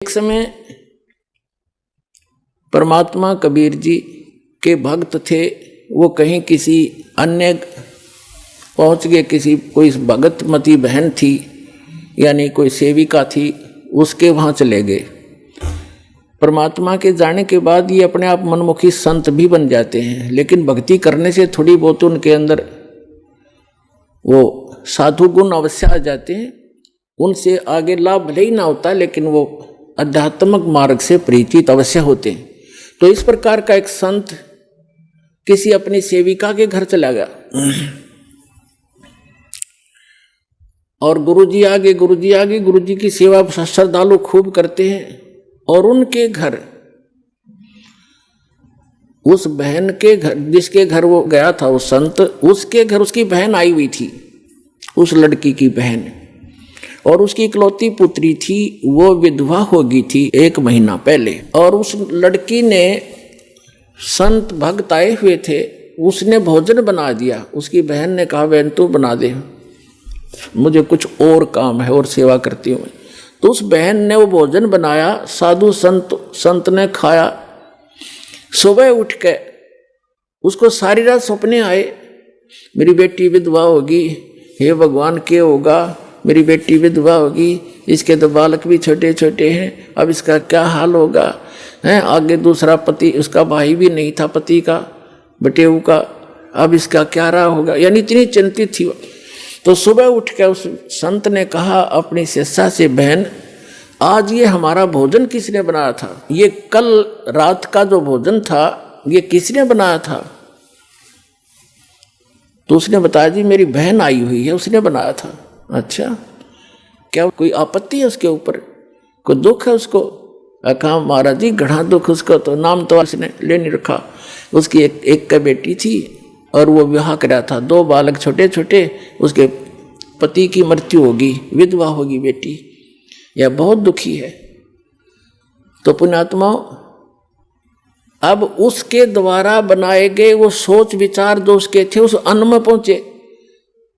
एक समय परमात्मा कबीर जी के भक्त थे, वो कहीं किसी अन्य पहुंच गए, किसी कोई भगतमती बहन थी यानी कोई सेविका थी, उसके वहाँ चले गए। परमात्मा के जाने के बाद ये अपने आप मनमुखी संत भी बन जाते हैं, लेकिन भक्ति करने से थोड़ी बहुत उनके अंदर वो साधु गुण अवश्य आ जाते हैं। उनसे आगे लाभ भले ही ना होता, लेकिन वो आध्यात्मिक मार्ग से परिचित अवश्य होते हैं। तो इस प्रकार का एक संत किसी अपनी सेविका के घर चला गया और गुरुजी आगे गुरुजी की सेवा श्रद्धालु खूब करते हैं। और उनके घर, उस बहन के घर, जिसके घर वो गया था उस संत, उसके घर उसकी बहन आई हुई थी, उस लड़की की बहन, और उसकी इकलौती पुत्री थी। वो विधवा हो गई थी 1 महीना पहले। और उस लड़की ने, संत भक्त आए हुए थे, उसने भोजन बना दिया। उसकी बहन ने कहा, बहन तू बना दे, मुझे कुछ और काम है और सेवा करती हूँ। तो उस बहन ने वो भोजन बनाया, साधु संत ने खाया। सुबह उठ के उसको सारी रात सपने आए, मेरी बेटी विधवा होगी, हे भगवान क्या होगा, मेरी बेटी विधवा होगी, इसके तो बालक भी छोटे छोटे हैं, अब इसका क्या हाल होगा है। आगे दूसरा पति, उसका भाई भी नहीं था पति का, बटेऊ का, अब इसका क्या रहा होगा, यानी इतनी चिंतित थी। तो सुबह उठ के उस संत ने कहा अपनी शिष्या से, बहन आज ये हमारा भोजन किसने बनाया था, ये कल रात का जो भोजन था ये किसने बनाया था। तो उसने बताया, जी मेरी बहन आई हुई है, उसने बनाया था। अच्छा, क्या कोई आपत्ति है उसके ऊपर, कोई दुख है उसको? कहा महाराज जी घना दुख उसको, तो नाम तो उसने ले नहीं रखा। उसकी एक का बेटी थी और वो विवाह कराया था, 2 बालक छोटे छोटे, उसके पति की मृत्यु होगी, विधवा होगी बेटी, यह बहुत दुखी है। तो पुण्यात्माओं, अब उसके द्वारा बनाए गए वो सोच विचार जो उसके थे उस अन्न में पहुंचे,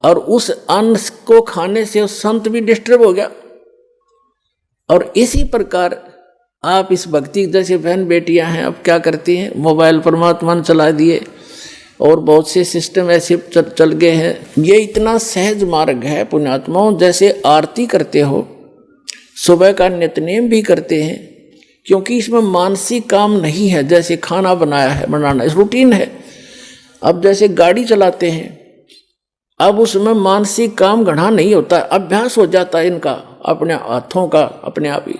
और उस अन्न को खाने से उस संत भी डिस्टर्ब हो गया। और इसी प्रकार आप इस भक्ति, जैसे बहन बेटियां हैं, अब क्या करती हैं, मोबाइल परमात्मा ने चला दिए और बहुत से सिस्टम ऐसे चल गए हैं। ये इतना सहज मार्ग है पुण्यात्माओं, जैसे आरती करते हो, सुबह का नित्यनेम भी करते हैं, क्योंकि इसमें मानसिक काम नहीं है। जैसे खाना बनाना इस रूटीन है। अब जैसे गाड़ी चलाते हैं, अब उसमें मानसिक काम घना नहीं होता, अभ्यास हो जाता है इनका, अपने हाथों का अपने आप ही।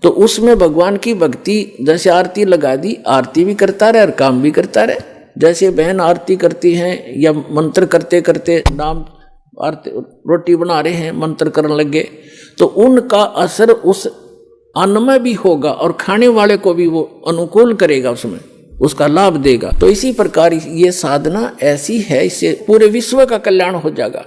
तो उसमें भगवान की भक्ति, जैसे आरती लगा दी, आरती भी करता रहे और काम भी करता रहे। जैसे बहन आरती करती हैं या मंत्र करते करते नाम आरती, रोटी बना रहे हैं, मंत्र करने लगे, तो उनका असर उस अन्न में भी होगा और खाने वाले को भी वो अनुकूल करेगा, उसमें उसका लाभ देगा। तो इसी प्रकार ये साधना ऐसी है, इससे पूरे विश्व का कल्याण हो जाएगा।